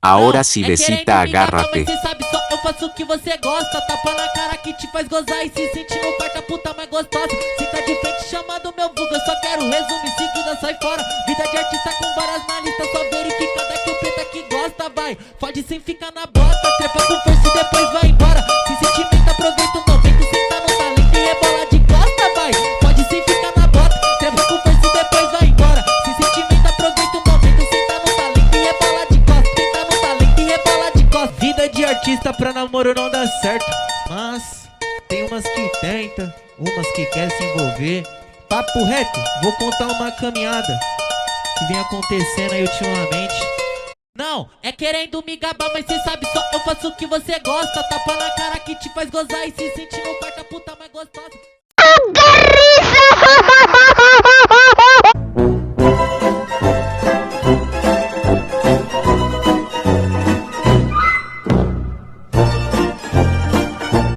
Ahora sí, besita, agárrate. Mas cê sabe só, eu faço o que você gosta. Tapa na cara que te faz gozar e se sentir no quarto a puta mais gostosa. Se tá de frente chamando meu vulgo, eu só quero resumo, em seguida sai fora. Vida de artista com várias na lista, só verificada que o preta que gosta. Vai, fode sem ficar na bota, trepa com força e depois vai embora. Sem sentimento aproveita o momento, senta no talento e rebola de costa. Vai, fode sem ficar na bota, trepa com força e depois vai embora. Sem sentimento aproveita o momento, senta no talento e rebola de costa. Senta no talento e rebola de costa. Vida de artista pra namoro não dá certo, mas tem umas que tenta, umas que quer se envolver. Papo reto, vou contar uma caminhada que vem acontecendo aí ultimamente. Não, é querendo me gabar, mas cê sabe só, eu faço o que você gosta. Tapa na cara que te faz gozar e se sentir no quarto a puta mais gostosa. Agarriza!